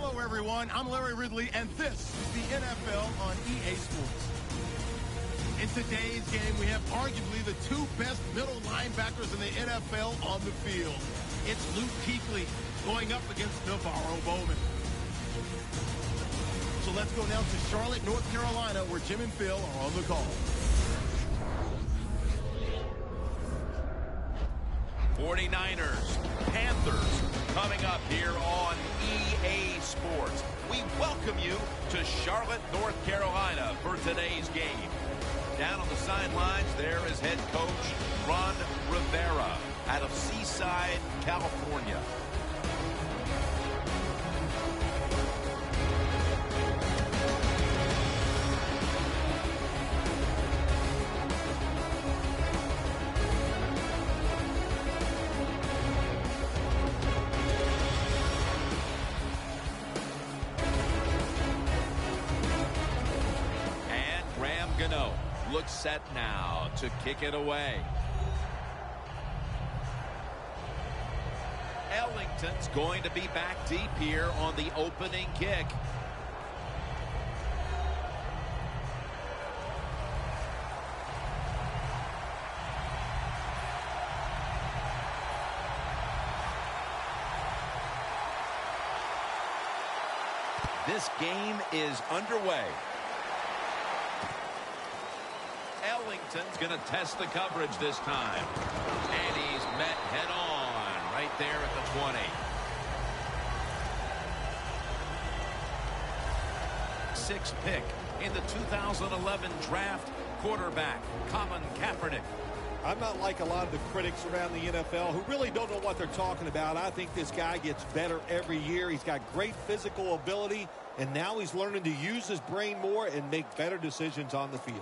Hello, everyone. I'm Larry Ridley, and this is the NFL on EA Sports. In today's game, we have arguably the two best middle linebackers in the NFL on the field. It's Luke Kuechly going up against Navarro Bowman. So let's go down to Charlotte, North Carolina, where Jim and Phil are on the call. 49ers, Panthers, coming up here on EA Sports. We welcome you to Charlotte, North Carolina for today's game. Down on the sidelines, there is head coach Ron Rivera out of Seaside, California. Looks set now to kick it away. Ellington's going to be back deep here on the opening kick. This game is underway. Ellington's going to test the coverage this time. And he's met head-on right there at the 20. 6th pick in the 2011 draft, quarterback Colin Kaepernick. I'm not like a lot of the critics around the NFL who really don't know what they're talking about. I think this guy gets better every year. He's got great physical ability, and now he's learning to use his brain more and make better decisions on the field.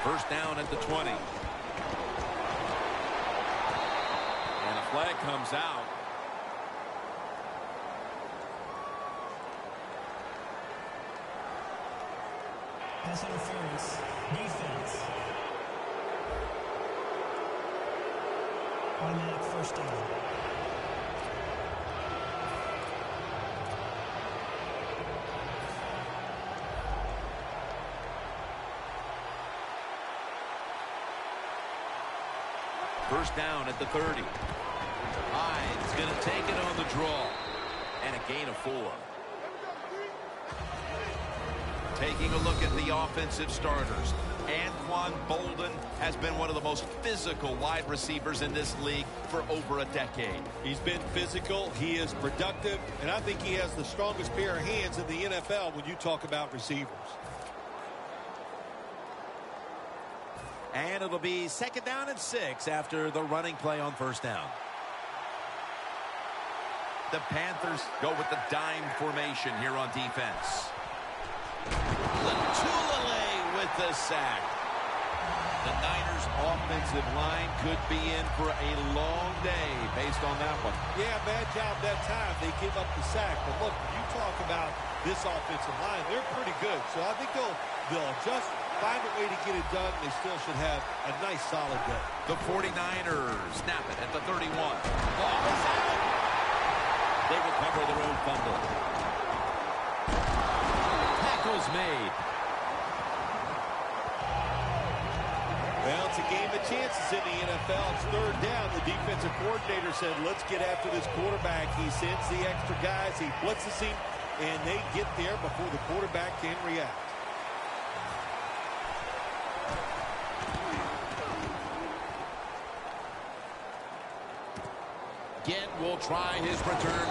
First down at the 20. And a flag comes out. Pass interference. Defense. Automatic first down. First down at the 30. Hines going to take it on the draw. And a gain of 4. Taking a look at the offensive starters. Anquan Boldin has been one of the most physical wide receivers in this league for over a decade. He's been physical. He is productive. And I think he has the strongest pair of hands in the NFL when you talk about receivers. And it'll be 2nd down and 6 after the running play on first down. The Panthers go with the dime formation here on defense. Latulippe with the sack. The Niners offensive line could be in for a long day based on that one. Yeah, bad job that time. They give up the sack. But look, you talk about this offensive line, they're pretty good. So I think they'll adjust, find a way to get it done. They still should have a nice, solid day. The 49ers snap it at the 31. Ball is out. They recover their own fumble. Tackle's made. Well, it's a game of chances in the NFL. It's 3rd down. The defensive coordinator said, let's get after this quarterback. He sends the extra guys. He blitzes him, and they get there before the quarterback can react. Ginn will try his return.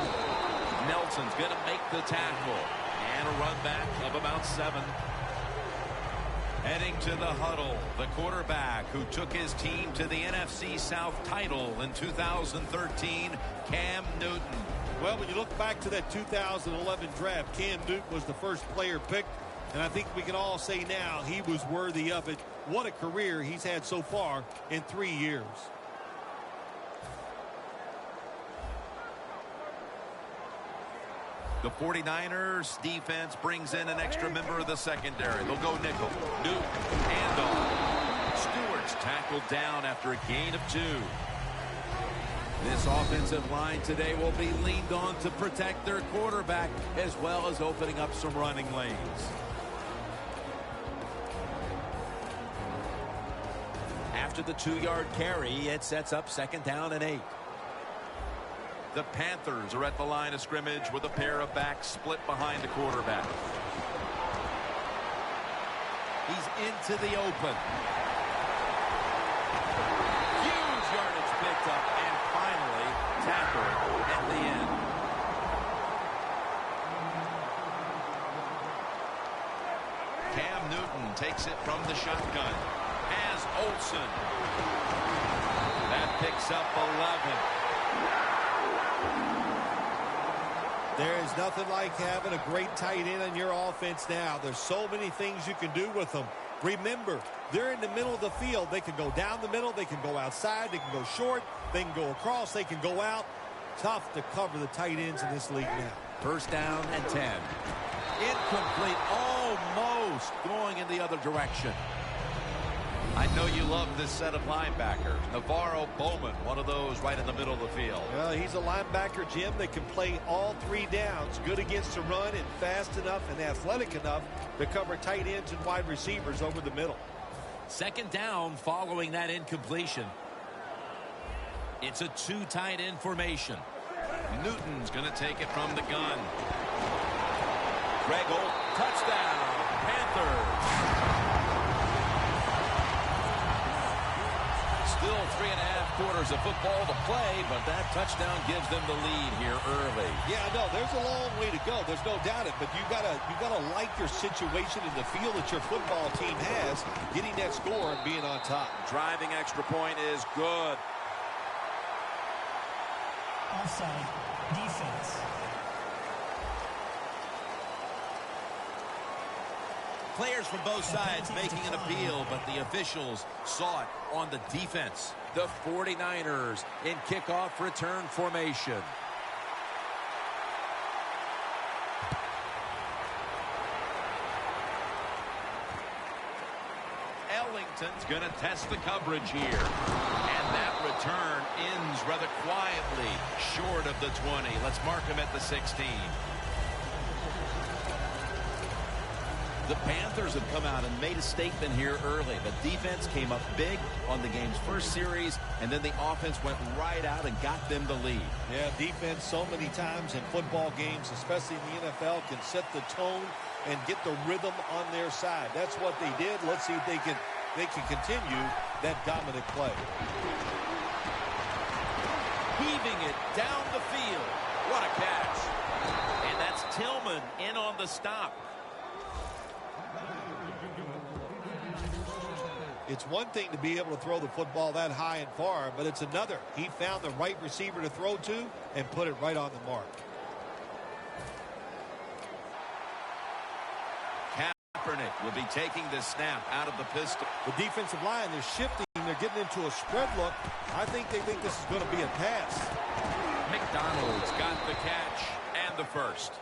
Nelson's going to make the tackle. And a run back of about 7. Heading to the huddle, the quarterback who took his team to the NFC South title in 2013, Cam Newton. Well, when you look back to that 2011 draft, Cam Newton was the first player picked. And I think we can all say now he was worthy of it. What a career he's had so far in 3 years. The 49ers defense brings in an extra member of the secondary. They'll go nickel. Newton, handoff. Stewart's tackled down after a gain of 2. This offensive line today will be leaned on to protect their quarterback as well as opening up some running lanes. After the 2-yard carry, it sets up 2nd down and 8. The Panthers are at the line of scrimmage with a pair of backs split behind the quarterback. He's into the open. Huge yardage picked up and finally tackled at the end. Cam Newton takes it from the shotgun. Has Olsen. That picks up 11. There is nothing like having a great tight end in your offense now. There's so many things you can do with them. Remember, they're in the middle of the field. They can go down the middle. They can go outside. They can go short. They can go across. They can go out. Tough to cover the tight ends in this league now. 1st down and 10. Incomplete. Almost going in the other direction. I know you love this set of linebackers. Navarro Bowman, one of those right in the middle of the field. Well, he's a linebacker, Jim, that can play all 3 downs. Good against the run and fast enough and athletic enough to cover tight ends and wide receivers over the middle. 2nd down following that incompletion. It's a 2 tight end formation. Newton's going to take it from the gun. Greg Holt, touchdown, Panthers. Still 3.5 quarters of football to play, but that touchdown gives them the lead here early. Yeah, I know. There's a long way to go. There's no doubt it. But you gotta like your situation in the field that your football team has, getting that score and being on top. Driving extra point is good. Offside. Defense. Players from both sides making an appeal, but the officials saw it on the defense. The 49ers in kickoff return formation. Ellington's going to test the coverage here. And that return ends rather quietly short of the 20. Let's mark him at the 16. The Panthers have come out and made a statement here early. The defense came up big on the game's first series, and then the offense went right out and got them the lead. Yeah, defense so many times in football games, especially in the NFL, can set the tone and get the rhythm on their side. That's what they did. Let's see if they can continue that dominant play. Heaving it down the field. What a catch. And that's Tillman in on the stop. It's one thing to be able to throw the football that high and far, but it's another. He found the right receiver to throw to and put it right on the mark. Kaepernick will be taking the snap out of the pistol. The defensive line is shifting. They're getting into a spread look. I think they think this is going to be a pass. McDonald's got the catch and the first.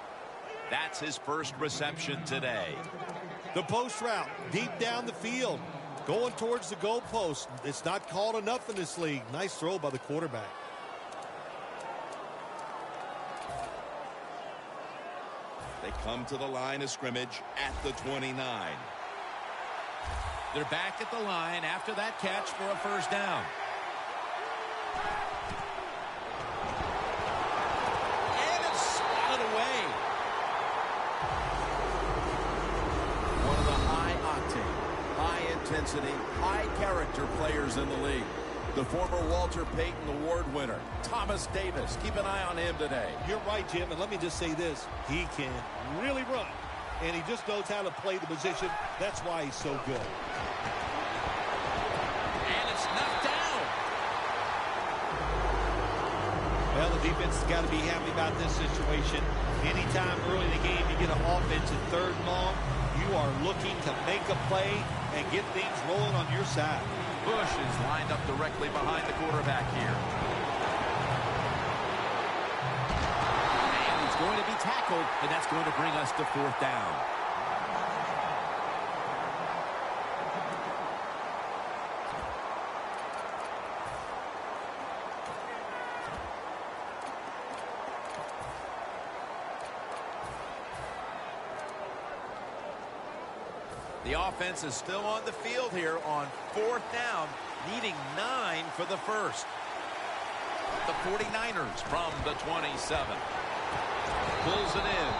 That's his first reception today. The post route deep down the field. Going towards the goalpost. It's not called enough in this league. Nice throw by the quarterback. They come to the line of scrimmage at the 29. They're back at the line after that catch for a first down. And it's swatted away. One of the high-octane, high-intensity, high-character players in the league. The former Walter Payton Award winner, Thomas Davis. Keep an eye on him today. You're right, Jim, and let me just say this. He can really run, and he just knows how to play the position. That's why he's so good. And it's knocked down. Well, the defense has got to be happy about this situation. Anytime early in the game you get an offense at 3rd and long, you are looking to make a play and get things rolling on your side. Bush is lined up directly behind the quarterback here. And he's going to be tackled, and that's going to bring us to 4th down. The offense is still on the field here on 4th down, needing 9 for the first. The 49ers from the 27. Pulls it in.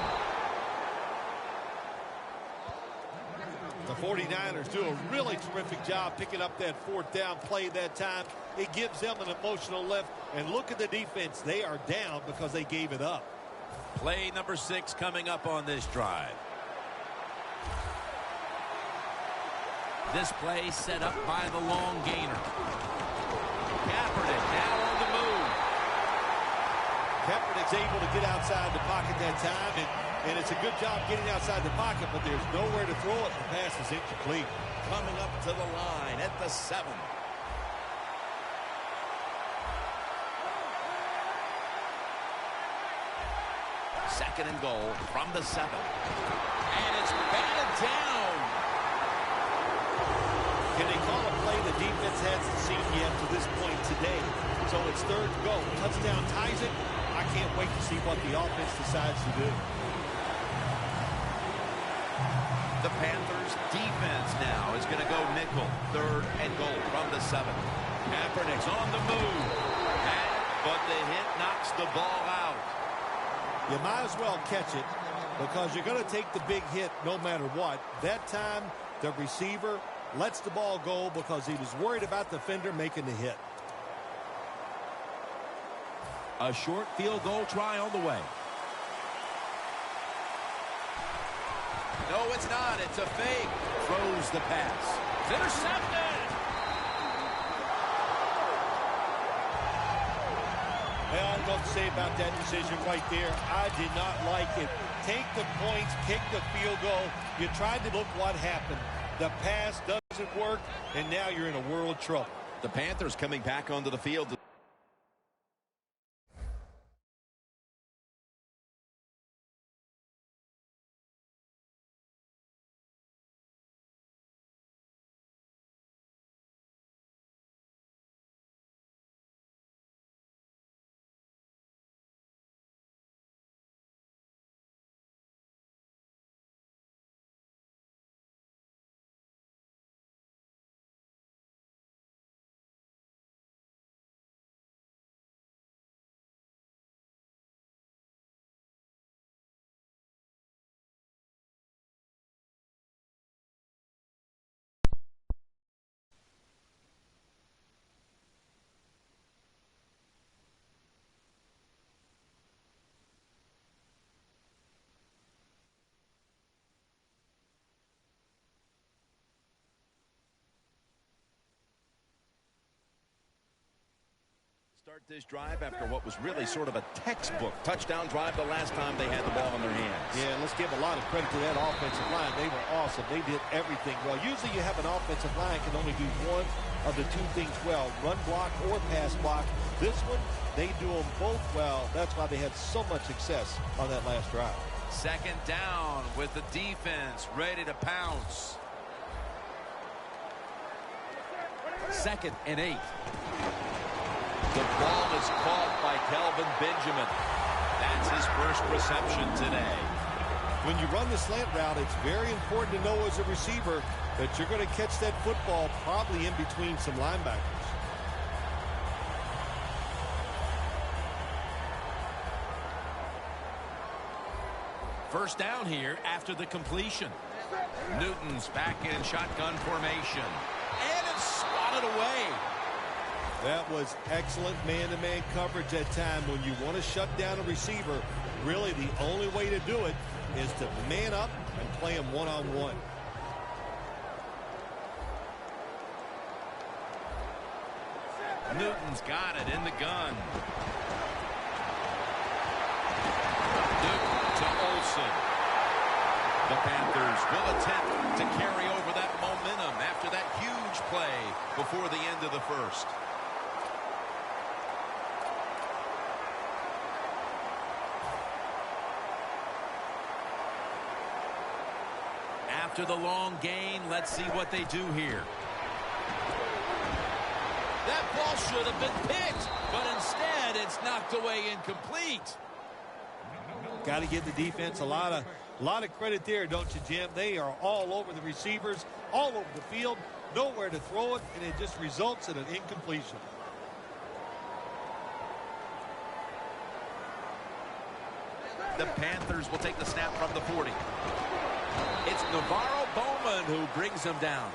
The 49ers do a really terrific job picking up that 4th down play that time. It gives them an emotional lift. And look at the defense. They are down because they gave it up. Play number 6 coming up on this drive. This play set up by the long gainer. Kaepernick now on the move. Kaepernick's able to get outside the pocket that time, and it's a good job getting outside the pocket, but there's nowhere to throw it. The pass is incomplete. Coming up to the line at the 7. Second and goal from the 7. And it's batted down. Can they call a play the defense hasn't seen yet to this point today? So it's 3rd and goal. Touchdown ties it. I can't wait to see what the offense decides to do. The Panthers defense now is going to go nickel. 3rd and goal from the 7. Kaepernick's on the move. But the hit knocks the ball out. You might as well catch it because you're going to take the big hit no matter what. That time, the receiver lets the ball go because he was worried about the defender making the hit. A short field goal try on the way. No, it's not. It's a fake. Throws the pass. It's intercepted. Well, I don't know what to say about that decision right there. I did not like it. Take the points, kick the field goal. You tried to look what happened. The pass doesn't work, and now you're in a world of trouble. The Panthers coming back onto the field. Start this drive after what was really sort of a textbook touchdown drive the last time they had the ball in their hands. Yeah, let's give a lot of credit to that offensive line. They were awesome. They did everything well. Usually you have an offensive line can only do one of the two things well, run block or pass block. This one, they do them both well. That's why they had so much success on that last drive. 2nd down with the defense ready to pounce. 2nd and 8. The ball is caught by Kelvin Benjamin. That's his first reception today. When you run the slant route, it's very important to know as a receiver that you're going to catch that football probably in between some linebackers. First down here after the completion. Newton's back in shotgun formation. And it's swatted away. That was excellent man-to-man coverage that time. When you want to shut down a receiver, really the only way to do it is to man up and play him one-on-one. Newton's got it in the gun. Newton to Olsen. The Panthers will attempt to carry over that momentum after that huge play before the end of the first. After the long gain, let's see what they do here. That ball should have been picked, but instead it's knocked away incomplete. Got to give the defense a lot of credit there, don't you, Jim? They are all over the receivers, all over the field, nowhere to throw it, and it just results in an incompletion. The Panthers will take the snap from the 40. It's Navarro Bowman who brings him down.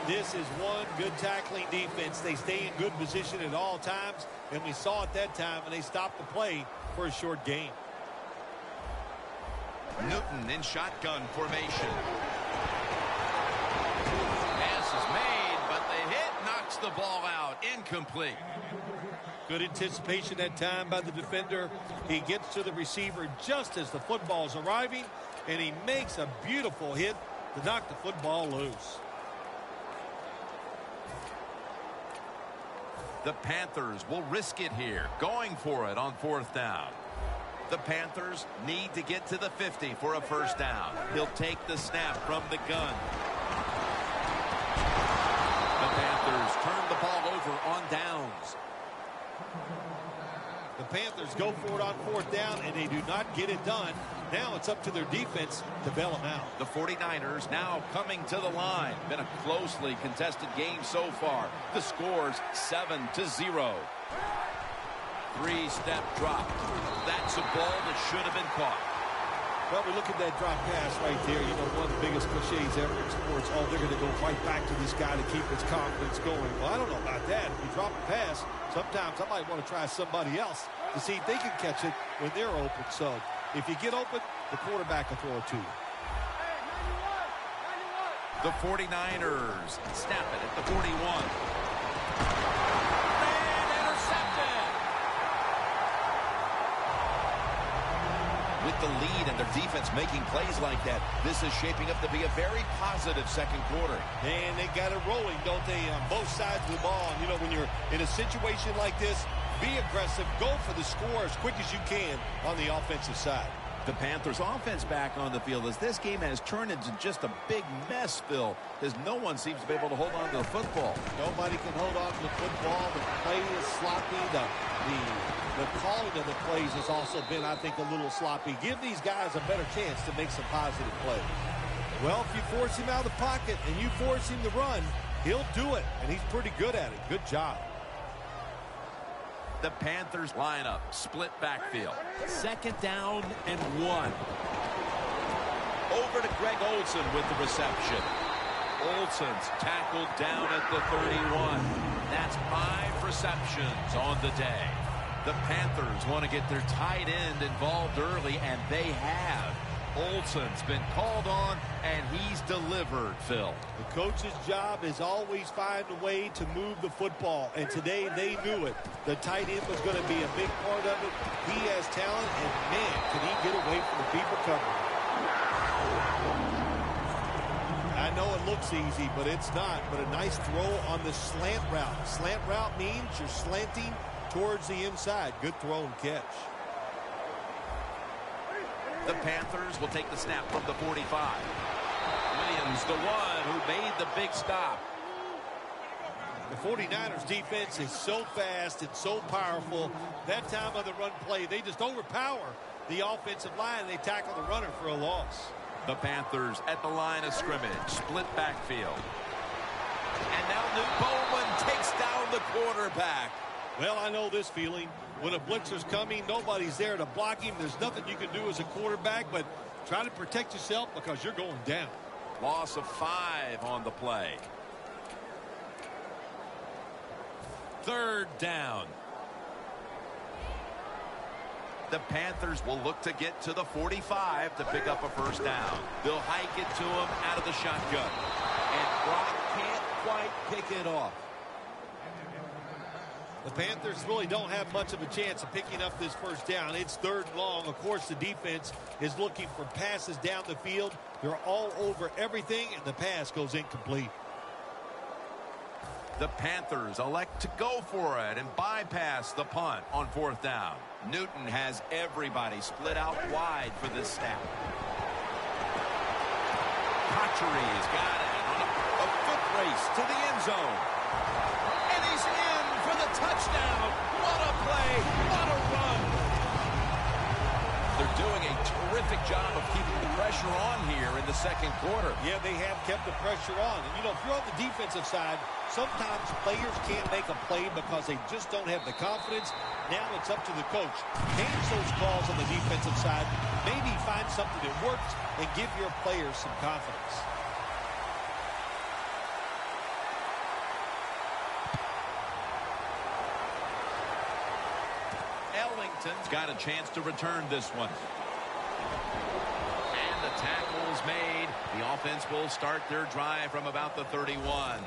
This is one good tackling defense. They stay in good position at all times, and we saw it that time, and they stopped the play for a short gain. Newton in shotgun formation. Pass is made, but the hit knocks the ball out. Incomplete. Good anticipation that time by the defender. He gets to the receiver just as the football is arriving, and he makes a beautiful hit to knock the football loose. The Panthers will risk it here, going for it on 4th down. The Panthers need to get to the 50 for a first down. He'll take the snap from the gun. The Panthers turn the ball over on downs. The Panthers go for it on 4th down, and they do not get it done. Now it's up to their defense to bail them out. The 49ers now coming to the line. Been a closely contested game so far. The score's 7-0. 3-step drop. That's a ball that should have been caught. Well, we look at that drop pass right there. You know, one of the biggest cliches ever in sports. Oh, they're going to go right back to this guy to keep his confidence going. Well, I don't know about that. If you drop a pass, sometimes I might want to try somebody else to see if they can catch it when they're open. So if you get open, the quarterback will throw it to you. The 49ers snap it at the 41. And intercepted. With the lead and their defense making plays like that, this is shaping up to be a very positive second quarter. And they got it rolling, don't they, on both sides of the ball. And, you know, when you're in a situation like this, be aggressive, go for the score as quick as you can on the offensive side. The Panthers offense back on the field as this game has turned into just a big mess, Phil, because no one seems to be able to hold on to the football. Nobody can hold on to the football. The play is sloppy. The calling of the plays has also been, I think, a little sloppy. Give these guys a better chance to make some positive plays. Well, if you force him out of the pocket and you force him to run, he'll do it, and he's pretty good at it. Good job. The Panthers line up, split backfield. 2nd down and 1. Over to Greg Olsen with the reception. Olsen's tackled down at the 31. That's 5 receptions on the day. The Panthers want to get their tight end involved early, and they have. Olsen's been called on, and he's delivered, Phil. The coach's job is always find a way to move the football, and today they knew it. The tight end was going to be a big part of it. He has talent, and man, can he get away from the people covering. I know it looks easy, but it's not. But a nice throw on the slant route. Slant route means you're slanting towards the inside. Good throw and catch. The Panthers will take the snap from the 45. Williams, the one who made the big stop. The 49ers defense is so fast and so powerful. That time of the run play, they just overpower the offensive line. They tackle the runner for a loss. The Panthers at the line of scrimmage, split backfield. And now Newt Bowman takes down the quarterback. Well, I know this feeling. When a blitzer's coming, nobody's there to block him. There's nothing you can do as a quarterback, but try to protect yourself because you're going down. Loss of 5 on the play. 3rd down. The Panthers will look to get to the 45 to pick up a first down. They'll hike it to him out of the shotgun. And Brock can't quite pick it off. The Panthers really don't have much of a chance of picking up this first down. It's 3rd and long. Of course, the defense is looking for passes down the field. They're all over everything, and the pass goes incomplete. The Panthers elect to go for it and bypass the punt on 4th down. Newton has everybody split out wide for this snap. Patchery's got it on a foot race to the end zone. And he's in for the touchdown. What a play. What a run. They're doing a terrific job of keeping the pressure on here in the second quarter. Yeah, they have kept the pressure on. And, you know, if you're on the defensive side, sometimes players can't make a play because they just don't have the confidence. Now it's up to the coach. Change those calls on the defensive side. Maybe find something that works and give your players some confidence. Ellington's got a chance to return this one. And the tackle's made. The offense will start their drive from about the 31.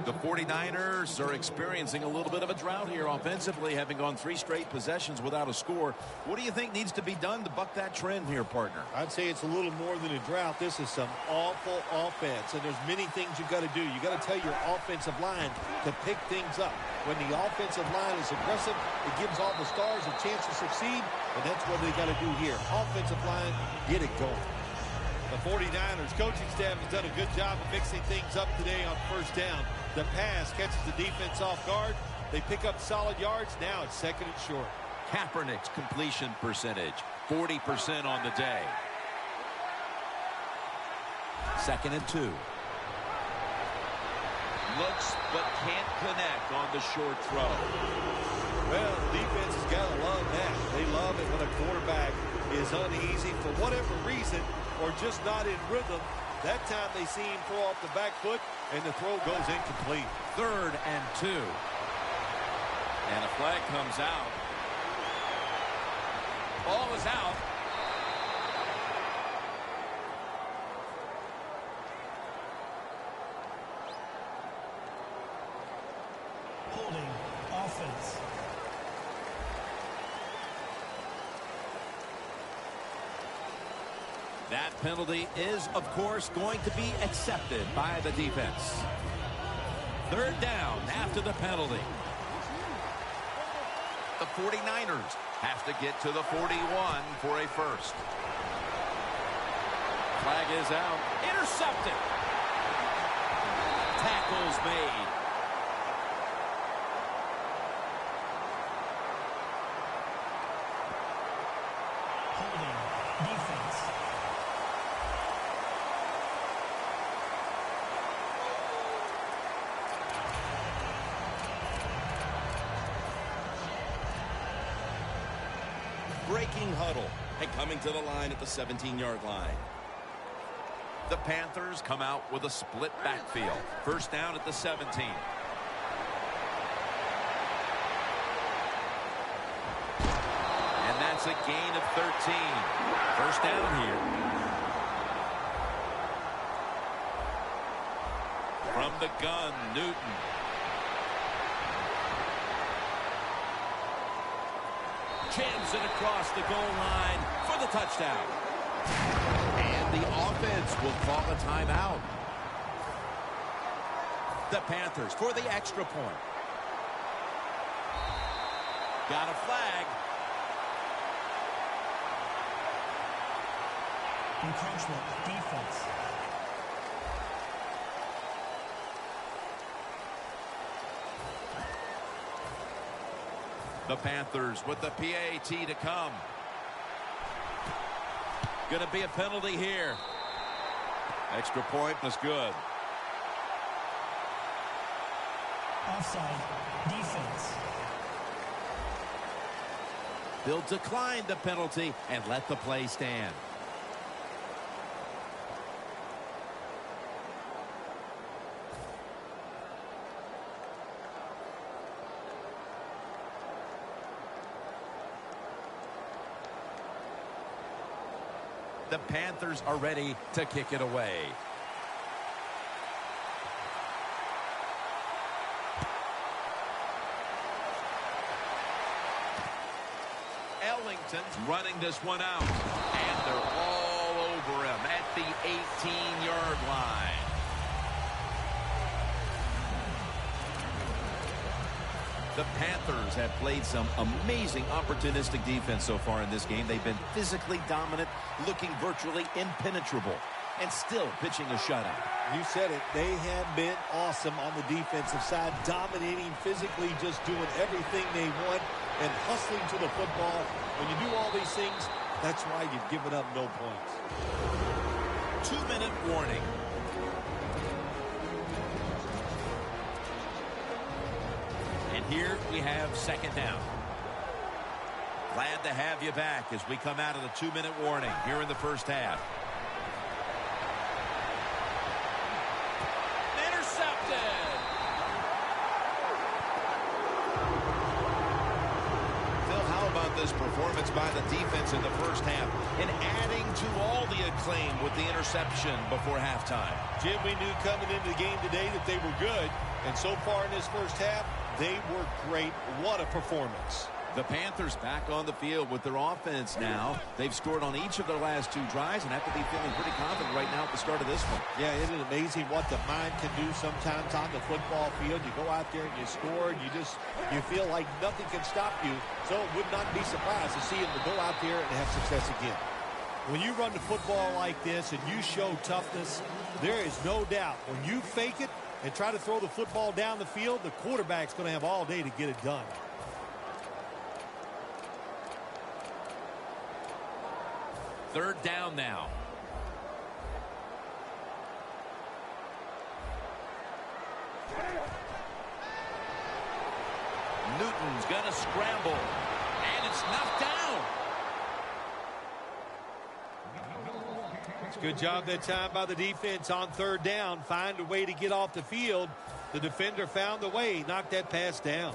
The 49ers are experiencing a little bit of a drought here offensively, having gone 3 straight possessions without a score. What do you think needs to be done to buck that trend here, partner? I'd say it's a little more than a drought. This is some awful offense, and there's many things you've got to do. You've got to tell your offensive line to pick things up. When the offensive line is aggressive, it gives all the stars a chance to succeed, and that's what they got to do here. Offensive line, get it going. The 49ers coaching staff has done a good job of mixing things up today on first down. The pass catches the defense off guard. They pick up solid yards. Now it's second and short. Kaepernick's completion percentage, 40% on the day. Second and 2. Looks but can't connect on the short throw. Well, the defense has got to love that. They love it when a quarterback is uneasy for whatever reason or just not in rhythm. That time they see him throw off the back foot, and the throw goes incomplete. Third and 2. And a flag comes out. Ball is out. Holding offense. That penalty is, of course, going to be accepted by the defense. Third down after the penalty. The 49ers have to get to the 41 for a first. Flag is out. Intercepted. Tackles made. Holding defense. Breaking huddle and coming to the line at the 17-yard line. The Panthers come out with a split backfield. First down at the 17. And that's a gain of 13. First down here. From the gun, Newton. Jams it across the goal line for the touchdown. And the offense will call a timeout. The Panthers for the extra point. Got a flag. Encroachment defense. The Panthers with the PAT to come. Going to be a penalty here. Extra point was good. Offside defense. They'll decline the penalty and let the play stand. The Panthers are ready to kick it away. Ellington's running this one out. And they're all over him at the 18-yard line. The Panthers have played some amazing opportunistic defense so far in this game. They've been physically dominant, looking virtually impenetrable, and still pitching a shutout. You said it. They have been awesome on the defensive side, dominating physically, just doing everything they want and hustling to the football. When you do all these things, that's why you've given up no points. 2-minute warning. And here we have second down. Glad to have you back as we come out of the 2-minute warning here in the first half. Intercepted. Phil, how about this performance by the defense in the first half and adding to all the acclaim with the interception before halftime? Jim, we knew coming into the game today that they were good, and so far in this first half, they were great. What a performance. The Panthers back on the field with their offense now. They've scored on each of their last 2 drives and have to be feeling pretty confident right now at the start of this one. Yeah, isn't it amazing what the mind can do sometimes on the football field? You go out there and you score, and you feel like nothing can stop you. So it would not be surprised to see them to go out there and have success again. When you run the football like this and you show toughness, there is no doubt when you fake it and try to throw the football down the field, the quarterback's going to have all day to get it done. Third down now. Newton's going to scramble, and it's knocked down. It's a good job that time by the defense on third down. Find a way to get off the field. The defender found the way, knocked that pass down.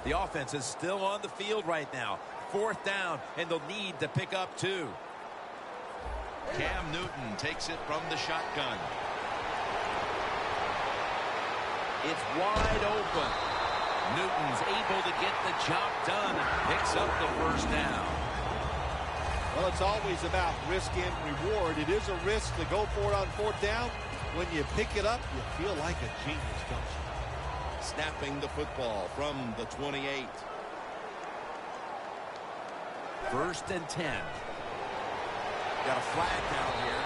The offense is still on the field right now. Fourth down, and they'll need to pick up 2. Cam Newton takes it from the shotgun. It's wide open. Newton's able to get the job done and picks up the first down. Well, it's always about risk and reward. It is a risk to go for it on fourth down. When you pick it up, you feel like a genius, don't you? Snapping the football from the 28. First and 10. Got a flag down here.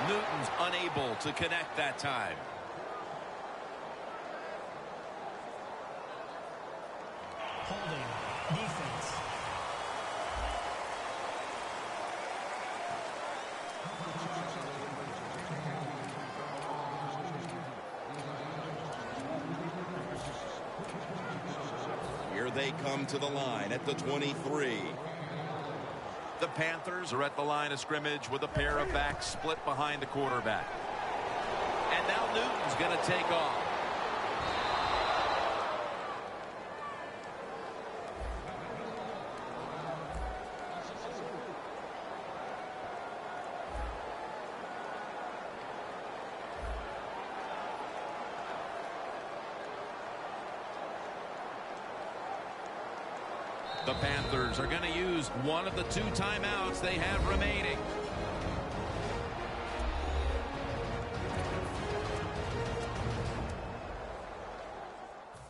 Newton's unable to connect that time. Holding. Defense. Here they come to the line at the 23. The Panthers are at the line of scrimmage with a pair of backs split behind the quarterback. And now Newton's going to take off. The Panthers are going to use one of the 2 timeouts they have remaining.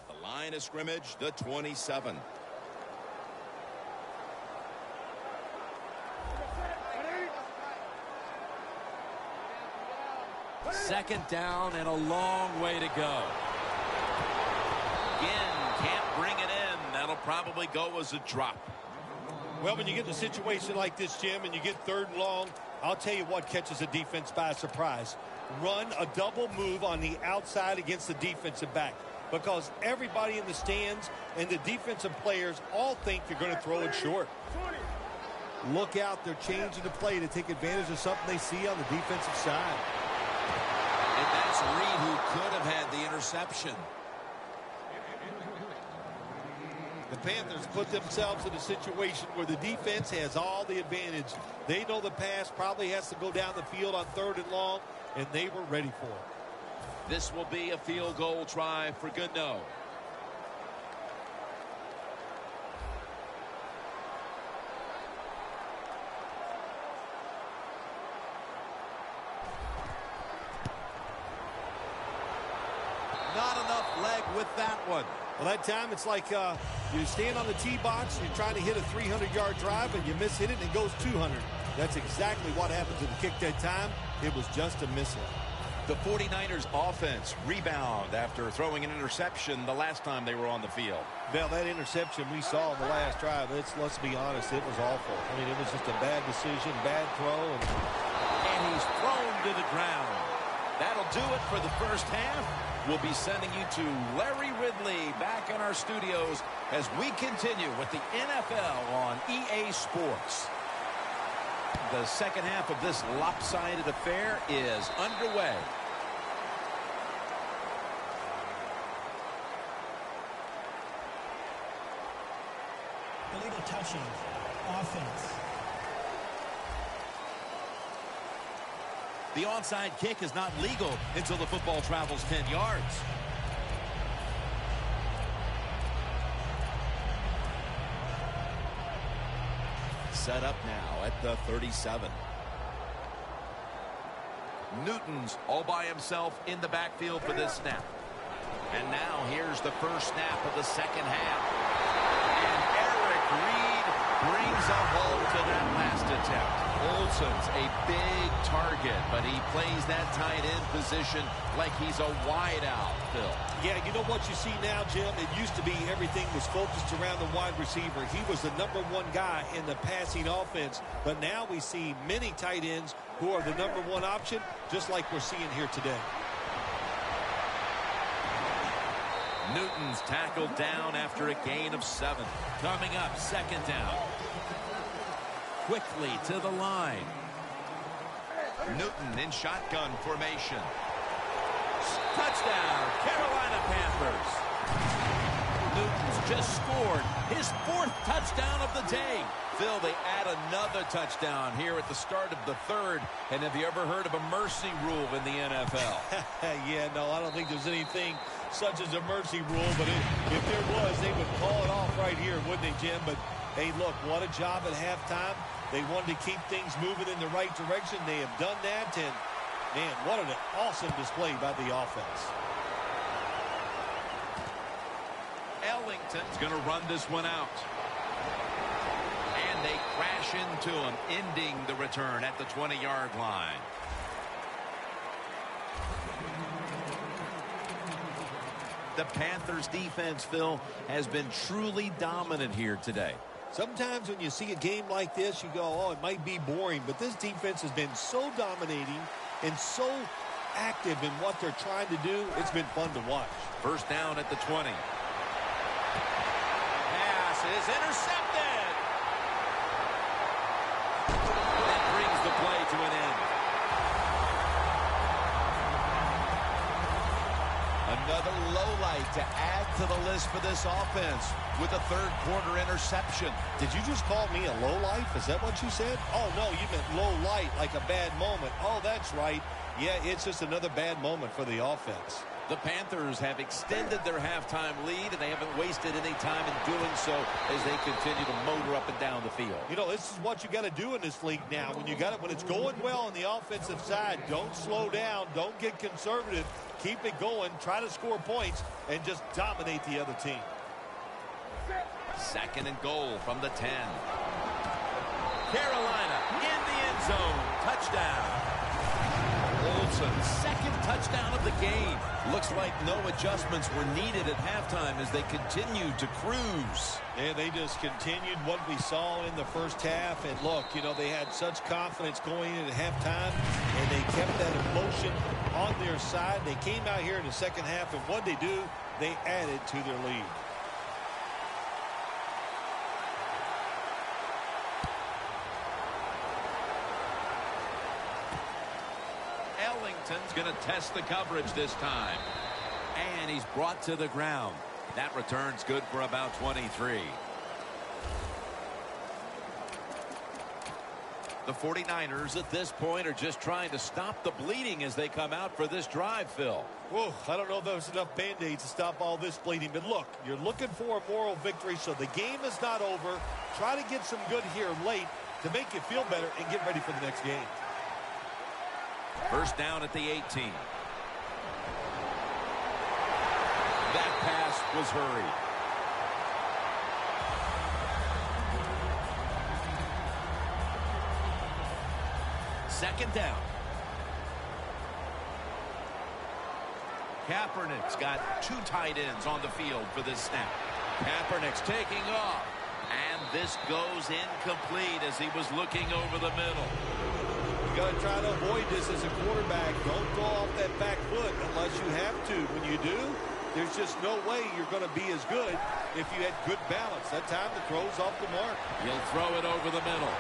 The line of scrimmage, the 27. Second down and a long way to go. Again, can't bring it in. That'll probably go as a drop. Well, when you get in a situation like this, Jim, and you get third and long, I'll tell you what catches a defense by surprise. Run a double move on the outside against the defensive back, because everybody in the stands and the defensive players all think you're going to throw it short. Look out. They're changing the play to take advantage of something they see on the defensive side. And that's Reed, who could have had the interception. The Panthers put themselves in a situation where the defense has all the advantage. They know the pass probably has to go down the field on third and long, and they were ready for it. This will be a field goal try for Goodnow. Not enough leg with that one. Well, that time it's like you stand on the tee box, and you're trying to hit a 300-yard drive, and you miss-hit it, and it goes 200. That's exactly what happened to the kick that time. It was just a miss-hit. The 49ers offense rebound after throwing an interception the last time they were on the field. Well, that interception we saw in the last drive, let's be honest, it was awful. I mean, it was just a bad decision, bad throw. And he's thrown to the ground. That'll do it for the first half. We'll be sending you to Larry Ridley back in our studios as we continue with the NFL on EA Sports. The second half of this lopsided affair is underway. Illegal touching. Offense. The onside kick is not legal until the football travels 10 yards. Set up now at the 37. Newton's all by himself in the backfield for this snap. And now here's the first snap of the second half. And Eric Reed brings a halt to that last attempt. Olsen's a big target, but he plays that tight end position like he's a wideout, Phil. Yeah, you know what you see now, Jim? It used to be everything was focused around the wide receiver. He was the #1 guy in the passing offense, but now we see many tight ends who are the #1 option, just like we're seeing here today. Newton's tackled down after a gain of 7. Coming up, second down. Quickly to the line. Newton in shotgun formation. Touchdown, Carolina Panthers. Newton's just scored his 4th touchdown of the day. Phil, they add another touchdown here at the start of the 3rd. And have you ever heard of a mercy rule in the NFL? Yeah, no, I don't think there's anything such as a mercy rule, but if there was, they would call it off right here, wouldn't they, Jim? But, hey, look, what a job at halftime. They wanted to keep things moving in the right direction. They have done that, and, man, what an awesome display by the offense. Ellington's going to run this one out. And they crash into him, ending the return at the 20-yard line. The Panthers defense, Phil, has been truly dominant here today. Sometimes when you see a game like this, you go, oh, it might be boring, but this defense has been so dominating and so active in what they're trying to do. It's been fun to watch. First down at the 20. Pass is intercepted. That brings the play to an end. Another lowlight to add to the list for this offense with a 3rd quarter interception. Did you just call me a lowlight? Is that what you said? Oh, no, you meant low light, like a bad moment. Oh, that's right. Yeah, it's just another bad moment for the offense. The Panthers have extended their halftime lead, and they haven't wasted any time in doing so as they continue to motor up and down the field. You know, this is what you got to do in this league now. When it's going well on the offensive side, don't slow down, don't get conservative. Keep it going, try to score points, and just dominate the other team. 2nd and goal from the 10. Carolina in the end zone. Touchdown. Olsen's 2nd touchdown of the game. Looks like no adjustments were needed at halftime as they continued to cruise. And they just continued what we saw in the first half. And look, you know, they had such confidence going into halftime, and they kept that emotion on their side. They came out here in the second half, and what they do, they added to their lead. Ellington's going to test the coverage this time. And he's brought to the ground. That return's good for about 23. The 49ers at this point are just trying to stop the bleeding as they come out for this drive, Phil. Whoa, I don't know if there's enough Band-Aids to stop all this bleeding. But look, you're looking for a moral victory, so the game is not over. Try to get some good here late to make you feel better and get ready for the next game. First down at the 18. That pass was hurried. Second down. Kaepernick's got two tight ends on the field for this snap. Kaepernick's taking off. And this goes incomplete as he was looking over the middle. You got to try to avoid this as a quarterback. Don't throw off that back foot unless you have to. When you do, there's just no way you're going to be as good if you had good balance. That time the throw's off the mark. He'll throw it over the middle.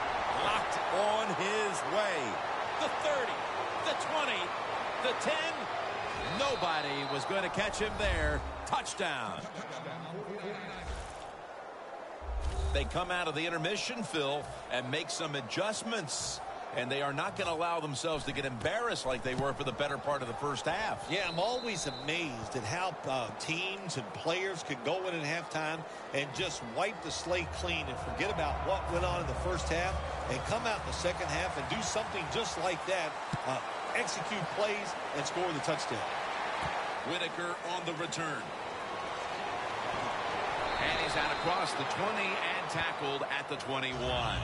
Locked on his way. The 30, the 20, the 10. Nobody was going to catch him there. Touchdown. They come out of the intermission, Phil, and make some adjustments. And they are not going to allow themselves to get embarrassed like they were for the better part of the first half. Yeah, I'm always amazed at how teams and players can go in at halftime and just wipe the slate clean and forget about what went on in the first half and come out in the second half and do something just like that, execute plays and score the touchdown. Whitaker on the return. And he's out across the 20 and tackled at the 21.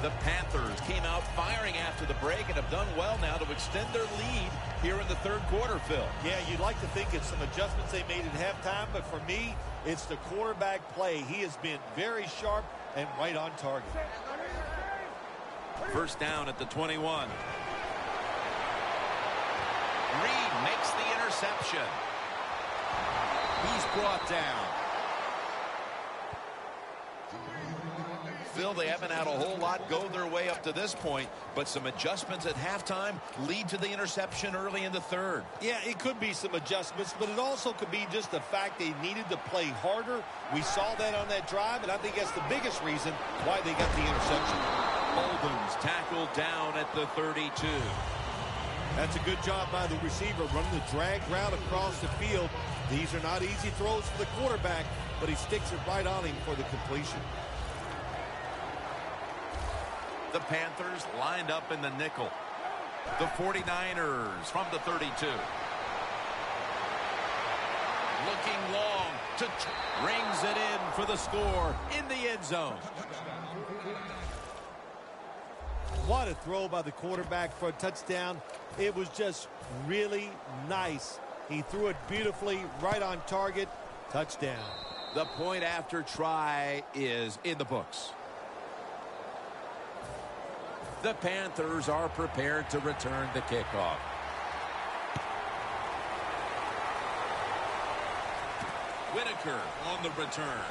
The Panthers came out firing after the break and have done well now to extend their lead here in the third quarter, Phil. Yeah, you'd like to think it's some adjustments they made at halftime, but for me, it's the quarterback play. He has been very sharp and right on target. First down at the 21. Reed makes the interception. He's brought down. Phil, they haven't had a whole lot go their way up to this point, but some adjustments at halftime lead to the interception early in the third. Yeah, it could be some adjustments, but it also could be just the fact they needed to play harder. We saw that on that drive, and I think that's the biggest reason why they got the interception. Holden's tackled down at the 32. That's a good job by the receiver, running the drag route across the field. These are not easy throws for the quarterback, but he sticks it right on him for the completion. The Panthers lined up in the nickel. The 49ers from the 32. Looking long to rings it in for the score in the end zone. What a throw by the quarterback for a touchdown. It was just really nice. He threw it beautifully, right on target. Touchdown. The point after try is in the books. The Panthers are prepared to return the kickoff. Whitaker on the return.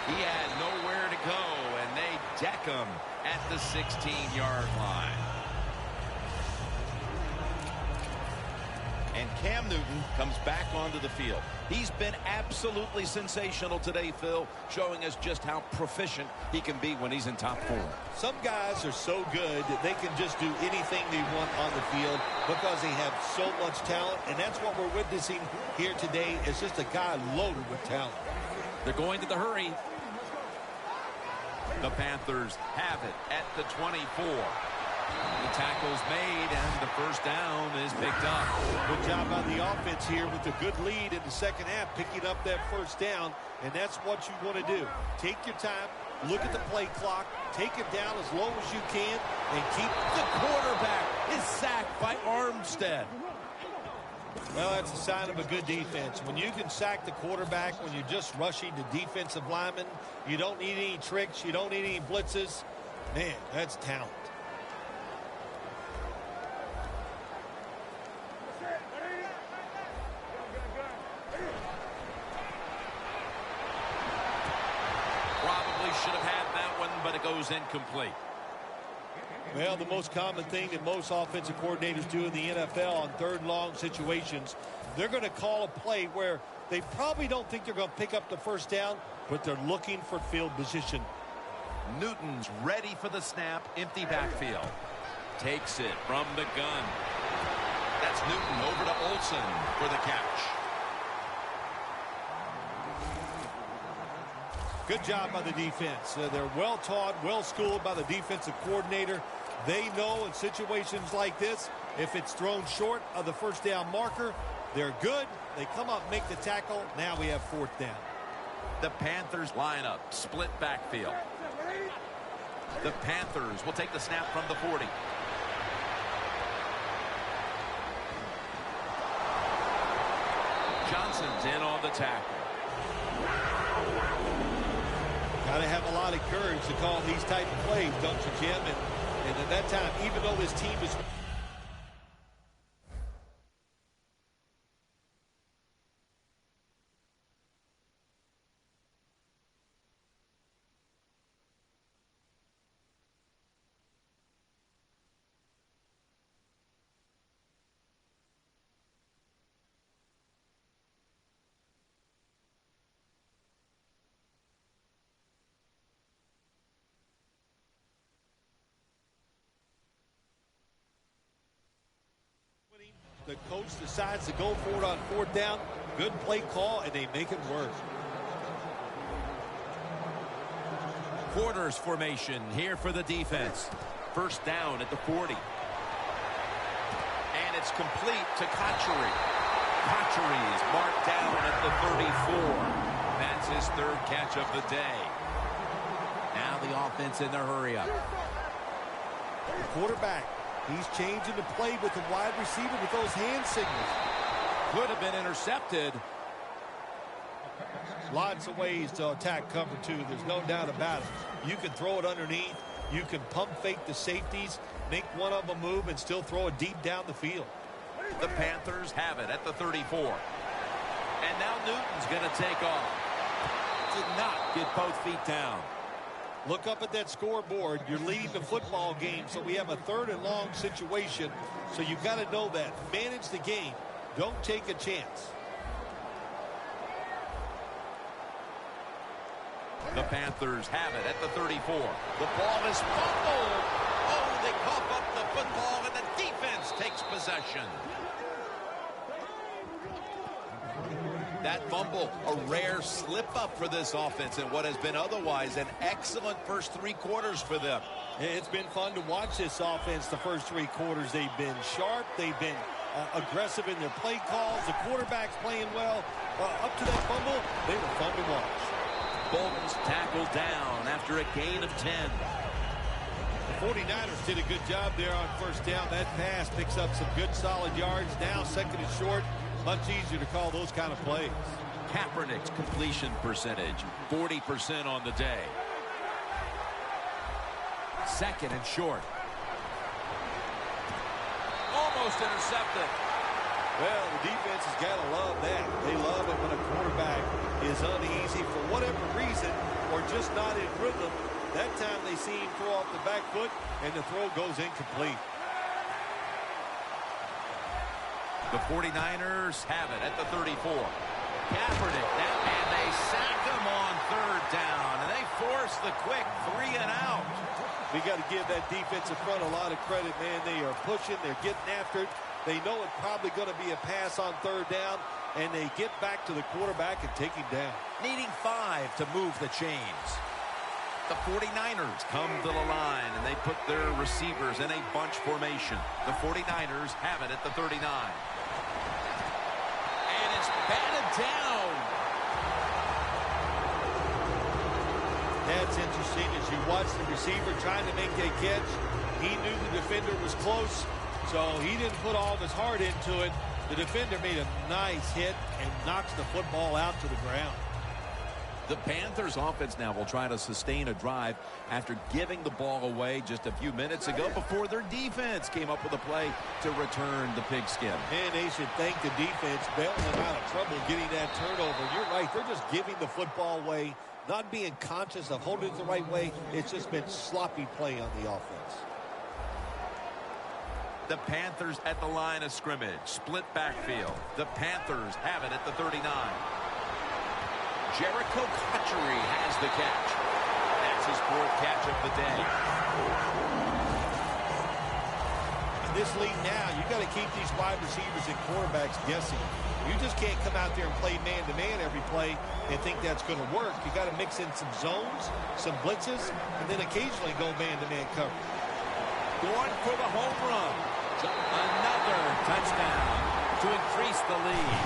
He had nowhere to go, and they deck him at the 16-yard line. And Cam Newton comes back onto the field. He's been absolutely sensational today, Phil, showing us just how proficient he can be when he's in top form. Some guys are so good that they can just do anything they want on the field because they have so much talent, and that's what we're witnessing here today. It's just a guy loaded with talent. They're going to the hurry. The Panthers have it at the 24. The tackle's made, and the first down is picked up. Good job by the offense here with a good lead in the second half, picking up that first down, and that's what you want to do. Take your time, look at the play clock, take it down as low as you can, and keep the quarterback is sacked by Armstead. Well, that's a sign of a good defense. When you can sack the quarterback, when you're just rushing the defensive lineman, you don't need any tricks, you don't need any blitzes. Man, that's talent. Should have had that one, but it goes incomplete. Well, the most common thing that most offensive coordinators do in the NFL on third and long situations, they're going to call a play where they probably don't think they're going to pick up the first down, but they're looking for field position. Newton's ready for the snap, empty backfield. Takes it from the gun. That's Newton over to Olsen for the catch. Good job by the defense. They're well-taught, well-schooled by the defensive coordinator. They know in situations like this, If it's thrown short of the first down marker, they're good. They come up, make the tackle. Now we have fourth down. The Panthers line up, split backfield. The Panthers will take the snap from the 40. Johnson's in on the tackle. Got to have a lot of courage to call these type of plays, don't you, Jim? And at that time, even though this team is... The coach decides to go for it on fourth down. Good play call, and they make it work. Quarters formation here for the defense. First down at the 40. And it's complete to Kotchery. Kotchery is marked down at the 34. That's his third catch of the day. Now the offense in their hurry-up. The quarterback. He's changing the play with the wide receiver with those hand signals. Could have been intercepted. Lots of ways to attack cover two. There's no doubt about it. You can throw it underneath. You can pump fake the safeties, make one of them move, and still throw it deep down the field. The Panthers have it at the 34. And now Newton's going to take off. Did not get both feet down. Look up at that scoreboard. You're leading the football game, so we have a third and long situation. So you've got to know that. Manage the game. Don't take a chance. The Panthers have it at the 34. The ball is fumbled. Oh, they cough up the football, and the defense takes possession. That fumble, a rare slip-up for this offense in what has been otherwise an excellent first three quarters for them. It's been fun to watch this offense the first three quarters. They've been sharp. They've been aggressive in their play calls. The quarterback's playing well. Up to that fumble, they were fun to watch. Bolton's tackled down after a gain of 10. The 49ers did a good job there on first down. That pass picks up some good solid yards. Now second and short. Much easier to call those kind of plays. Kaepernick's completion percentage, 40% on the day. Second and short. Almost intercepted. Well, the defense has got to love that. They love it when a quarterback is uneasy for whatever reason or just not in rhythm. That time they see him throw off the back foot, and the throw goes incomplete. The 49ers have it at the 34. Kaepernick now, and they sack him on third down, and they force the quick 3 and out. We got to give that defensive front a lot of credit, man. They are pushing, they're getting after it. They know it's probably going to be a pass on third down, and they get back to the quarterback and take him down. Needing 5 to move the chains. The 49ers come to the line, and they put their receivers in a bunch formation. The 49ers have it at the 39. And it's batted down. That's interesting. As you watch the receiver trying to make that catch, he knew the defender was close, so he didn't put all of his heart into it. The defender made a nice hit and knocks the football out to the ground. The Panthers offense now will try to sustain a drive after giving the ball away just a few minutes ago before their defense came up with a play to return the pigskin. And they should thank the defense bailing them out of trouble getting that turnover. You're right. They're just giving the football away, not being conscious of holding it the right way. It's just been sloppy play on the offense. The Panthers at the line of scrimmage. Split backfield. The Panthers have it at the 39. Jericho Kotchery has the catch. That's his fourth catch of the day. In this league now, you got to keep these wide receivers and quarterbacks guessing. You just can't come out there and play man-to-man every play and think that's going to work. You got to mix in some zones, some blitzes, and then occasionally go man-to-man coverage. Going for the home run. Another touchdown to increase the lead.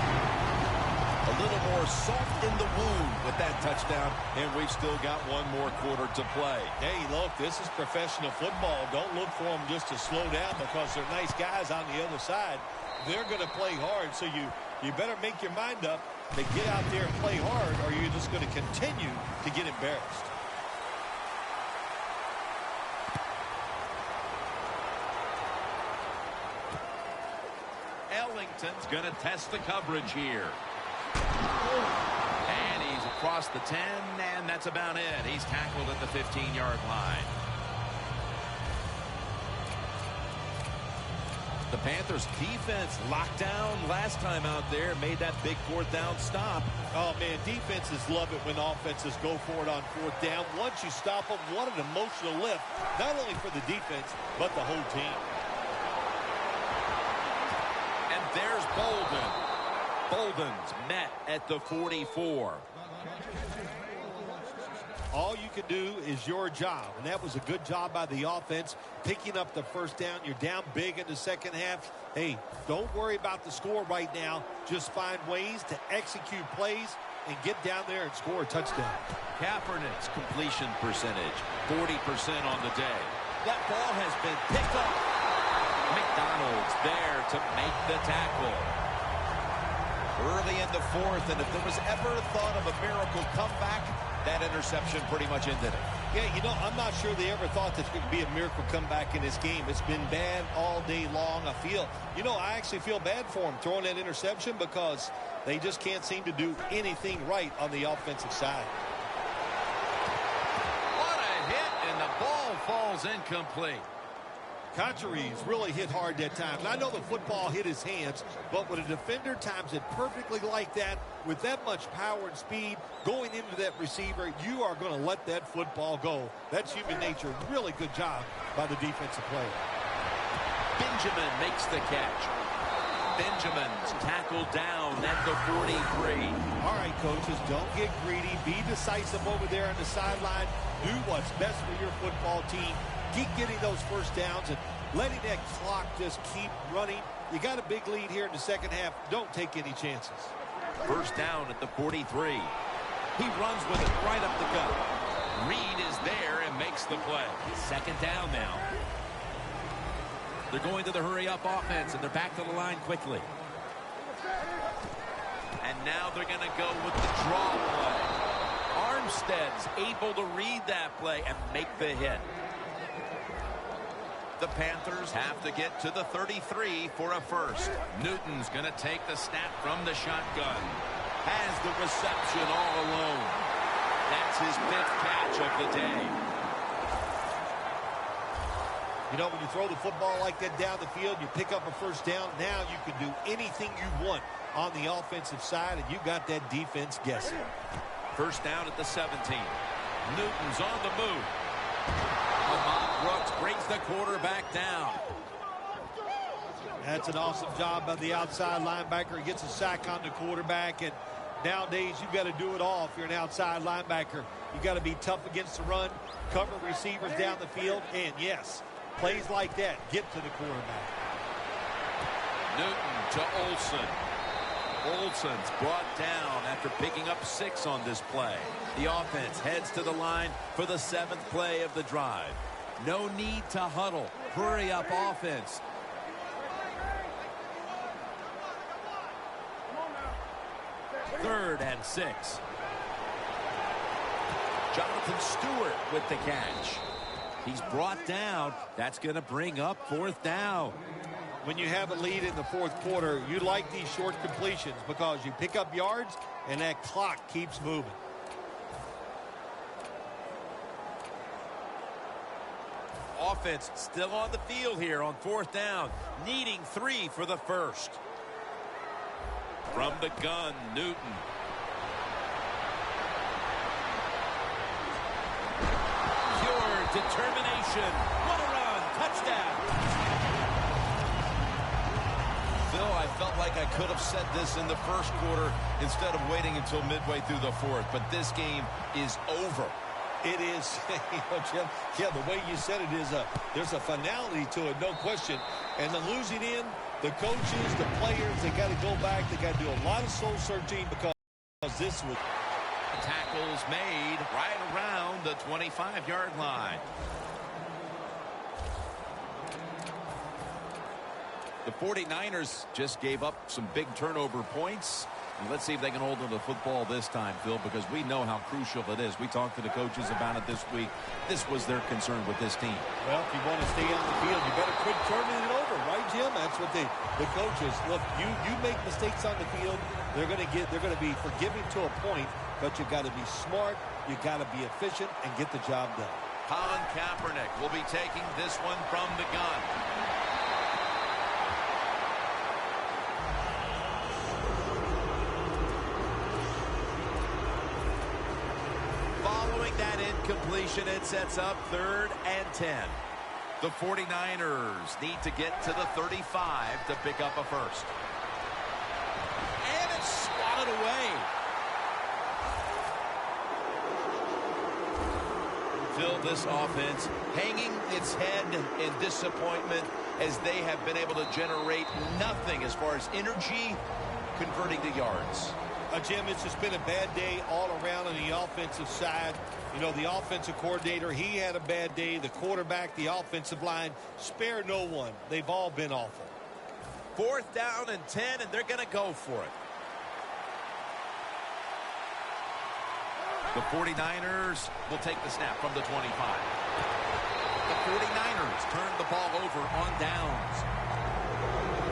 A little more salt in the wound with that touchdown, and we've still got one more quarter to play. Hey, look, this is professional football. Don't look for them just to slow down because they're nice guys on the other side. They're going to play hard, so you better make your mind up to get out there and play hard, or you're just going to continue to get embarrassed. Ellington's going to test the coverage here. And he's across the 10, and that's about it. He's tackled at the 15-yard line. The Panthers defense locked down last time out there, made that big fourth down stop. Oh, man, defenses love it when offenses go for it on fourth down. Once you stop them, what an emotional lift, not only for the defense, but the whole team. And there's Bolden. Bolden's met at the 44. All you can do is your job, and that was a good job by the offense, picking up the first down. You're down big in the second half. Hey, don't worry about the score right now. Just find ways to execute plays and get down there and score a touchdown. Kaepernick's completion percentage, 40% on the day. That ball has been picked up. McDonald's there to make the tackle. Early in the fourth, and if there was ever thought of a miracle comeback, that interception pretty much ended it. Yeah, you know, I'm not sure they ever thought this could be a miracle comeback in this game. It's been bad all day long. I actually feel bad for them throwing that interception because they just can't seem to do anything right on the offensive side. What a hit, and the ball falls incomplete. Concheries really hit hard that time. And I know the football hit his hands, but when a defender times it perfectly like that, with that much power and speed going into that receiver, you are going to let that football go. That's human nature. Really good job by the defensive player. Benjamin makes the catch. Benjamin's tackled down at the 43. All right, coaches, don't get greedy. Be decisive over there on the sideline. Do what's best for your football team. Keep getting those first downs and letting that clock just keep running. You got a big lead here in the second half. Don't take any chances. First down at the 43. He runs with it right up the gut. Reed is there and makes the play. Second down now. They're going to the hurry-up offense, and they're back to the line quickly. And now they're going to go with the draw play. Armstead's able to read that play and make the hit. The Panthers have to get to the 33 for a first. Newton's going to take the snap from the shotgun. Has the reception all alone. That's his 5th catch of the day. You know, when you throw the football like that down the field, you pick up a first down. Now you can do anything you want on the offensive side, and you got that defense guessing. First down at the 17. Newton's on the move. Lamont Brooks brings the quarterback down. That's an awesome job by the outside linebacker. He gets a sack on the quarterback, and nowadays you've got to do it all if you're an outside linebacker. You've got to be tough against the run, cover receivers down the field, and yes, plays like that get to the quarterback. Newton to Olsen. Olsen's brought down after picking up 6 on this play. The offense heads to the line for the 7th play of the drive. No need to huddle. Hurry up offense. Third and 6. Jonathan Stewart with the catch. He's brought down. That's going to bring up 4th down. When you have a lead in the 4th quarter, you like these short completions because you pick up yards and that clock keeps moving. Offense still on the field here on 4th down, needing 3 for the first. From the gun, Newton. Pure determination. What a run. Touchdown. Phil, I felt like I could have said this in the first quarter instead of waiting until midway through the 4th, but this game is over. It is, Jim, yeah, the way you said it is there's a finality to it, no question. And the losing in, the coaches, the players, they got to go back. They got to do a lot of soul searching because this was. Tackles made right around the 25-yard line. The 49ers just gave up some big turnover points. And let's see if they can hold on to the football this time, Phil, because we know how crucial it is. We talked to the coaches about it this week. This was their concern with this team. Well, if you want to stay on the field, you better quit turning it over, right, Jim? That's what the coaches look. You make mistakes on the field, they're going to be forgiving to a point, but you got to be smart, you got to be efficient, and get the job done. Colin Kaepernick will be taking this one from the gun. That incompletion, it sets up 3rd and 10. The 49ers need to get to the 35 to pick up a first. And it's swatted away. Phil, this offense hanging its head in disappointment as they have been able to generate nothing as far as energy converting to yards. Jim, it's just been a bad day all around on the offensive side. You know, the offensive coordinator, he had a bad day. The quarterback, the offensive line, spare no one. They've all been awful. 4th down and 10, and they're going to go for it. The 49ers will take the snap from the 25. The 49ers turn the ball over on downs.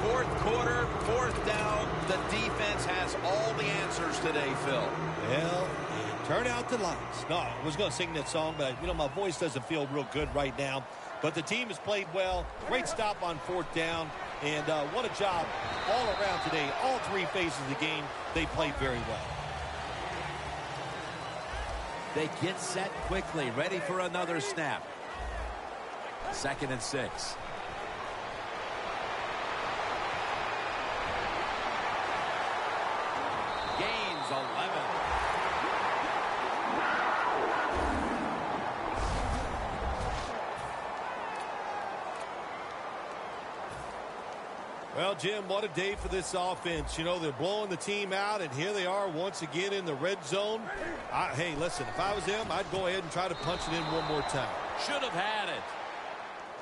4th quarter, 4th down. The defense has all the answers today, Phil. Well, turn out the lights. No, I was going to sing that song, but, you know, my voice doesn't feel real good right now. But the team has played well. Great stop on 4th down. And what a job all around today. All 3 phases of the game, they played very well. They get set quickly, ready for another snap. 2nd and 6. Gains 11. Well, Jim, what a day for this offense. You know, they're blowing the team out, and here they are once again in the red zone. Hey, listen, if I was them, I'd go ahead and try to punch it in one more time. Should have had it.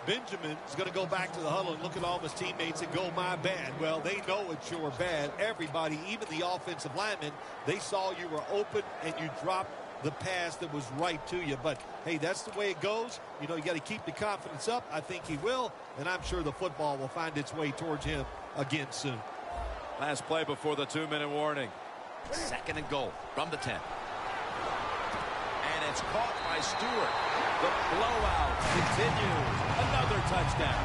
Benjamin is going to go back to the huddle and look at all of his teammates and go, my bad. Well, they know it's your bad. Everybody, even the offensive linemen, they saw you were open and you dropped the pass that was right to you. But, hey, that's the way it goes. You know, you got to keep the confidence up. I think he will, and I'm sure the football will find its way towards him again soon. Last play before the 2-minute warning. 2nd and goal from the 10. And it's caught by Stewart. The blowout continues. Another touchdown.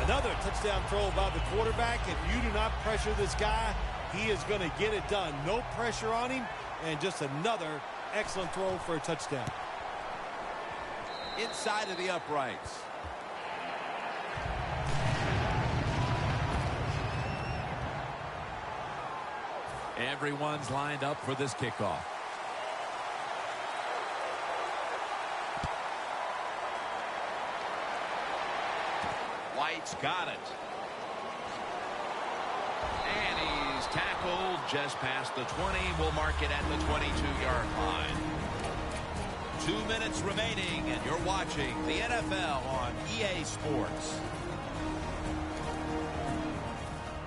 Another touchdown throw by the quarterback. If you do not pressure this guy, he is going to get it done. No pressure on him, and just another excellent throw for a touchdown. Inside of the uprights. Everyone's lined up for this kickoff. White's got it. And he's tackled just past the 20. We'll mark it at the 22-yard line. 2 minutes remaining, and you're watching the NFL on EA Sports.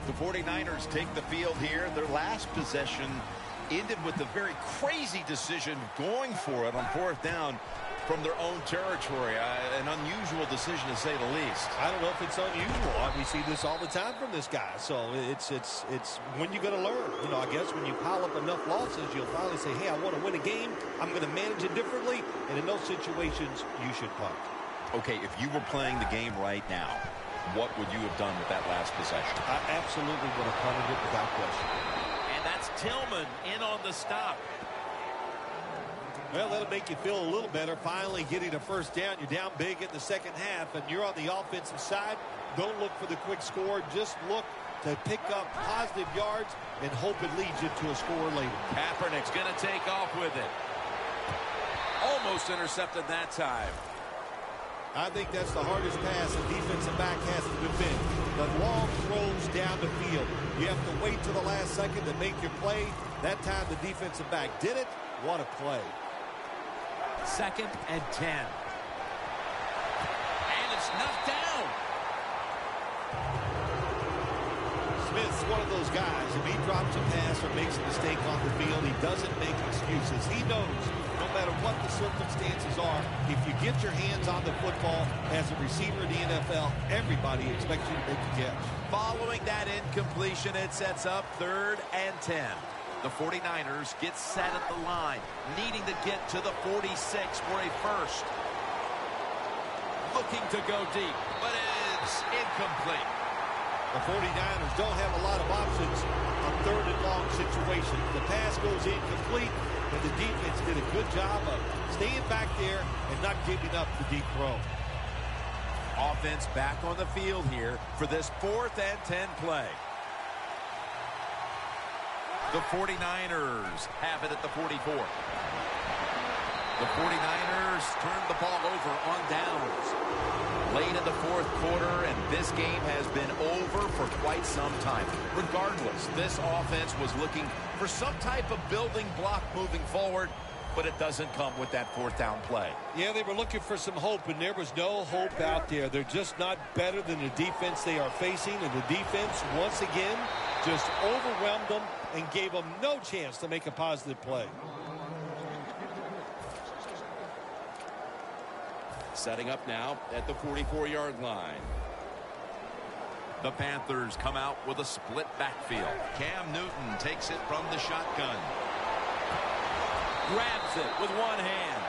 The 49ers take the field here. Their last possession ended with a very crazy decision going for it on 4th down from their own territory. An unusual decision, to say the least. I don't know if it's unusual. We see this all the time from this guy. So it's when you're going to learn. You know, I guess when you pile up enough losses, you'll finally say, hey, I want to win a game. I'm going to manage it differently. And in those situations, you should punt. Okay, if you were playing the game right now, what would you have done with that last possession? I absolutely would have punted it without question. And that's Tillman in on the stop. Well, that'll make you feel a little better. Finally getting a first down. You're down big in the second half, and you're on the offensive side. Don't look for the quick score. Just look to pick up positive yards and hope it leads you to a score later. Kaepernick's going to take off with it. Almost intercepted that time. I think that's the hardest pass a defensive back has to defend. The long throws down the field. You have to wait till the last second to make your play. That time the defensive back did it. What a play. 2nd and 10. And it's knocked down. Smith's one of those guys. If he drops a pass or makes a mistake on the field, he doesn't make excuses. He knows no matter what the circumstances are, if you get your hands on the football as a receiver in the NFL, everybody expects you to make a catch. Following that incompletion, it sets up 3rd and 10. The 49ers get set at the line, needing to get to the 46 for a first. Looking to go deep, but it's incomplete. The 49ers don't have a lot of options on 3rd and long situations. The pass goes incomplete, and the defense did a good job of staying back there and not giving up the deep throw. Offense back on the field here for this 4th and 10 play. The 49ers have it at the 44. The 49ers turn the ball over on downs. Late in the 4th quarter, and this game has been over for quite some time. Regardless, this offense was looking for some type of building block moving forward, but it doesn't come with that 4th down play. Yeah, they were looking for some hope, and there was no hope out there. They're just not better than the defense they are facing, and the defense, once again, just overwhelmed them and gave them no chance to make a positive play. Setting up now at the 44-yard line. The Panthers come out with a split backfield. Cam Newton takes it from the shotgun. Grabs it with one hand.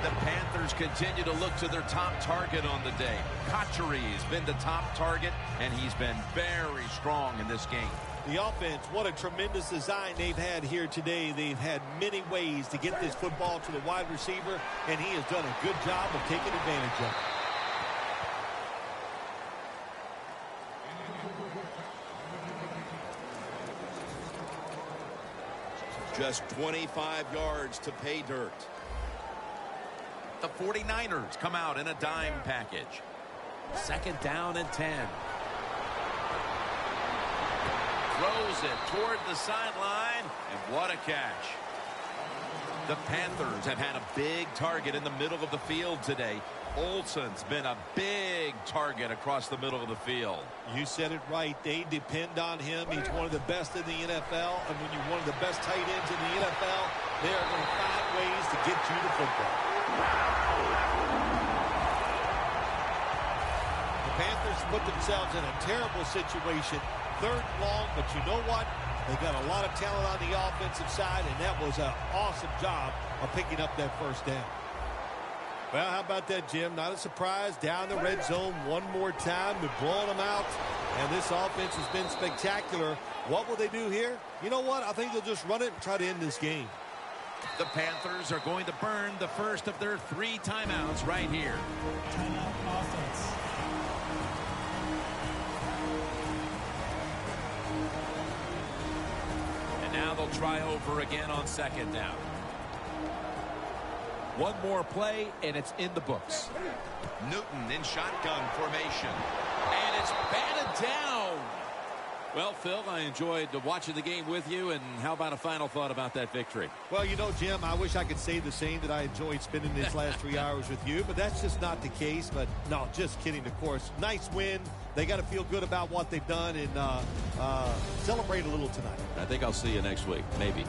The Panthers continue to look to their top target on the day. Kachuri has been the top target, and he's been very strong in this game. The offense, what a tremendous design they've had here today. They've had many ways to get this football to the wide receiver, and he has done a good job of taking advantage of it. Just 25 yards to pay dirt. The 49ers come out in a dime package. 2nd down and 10. Throws it toward the sideline, and what a catch. The Panthers have had a big target in the middle of the field today. Olsen's been a big target across the middle of the field. You said it right. They depend on him. He's one of the best in the NFL, and when you're one of the best tight ends in the NFL, they are going to find ways to get you the football. The Panthers put themselves in a terrible situation. 3rd and long, but you know what? They got a lot of talent on the offensive side, and that was an awesome job of picking up that 1st down. Well, how about that, Jim? Not a surprise. Down the red zone one more time. They're blowing them out, and this offense has been spectacular. What will they do here? You know what? I think they'll just run it and try to end this game. The Panthers are going to burn the first of their 3 timeouts right here. Timeout offense. Now they'll try over again on 2nd down. One more play, and it's in the books. Newton in shotgun formation. And it's batted down. Well, Phil, I enjoyed watching the game with you, and how about a final thought about that victory? Well, you know, Jim, I wish I could say the same, that I enjoyed spending these last 3 hours with you, but that's just not the case. But, no, just kidding, of course. Nice win. They got to feel good about what they've done and celebrate a little tonight. I think I'll see you next week, maybe.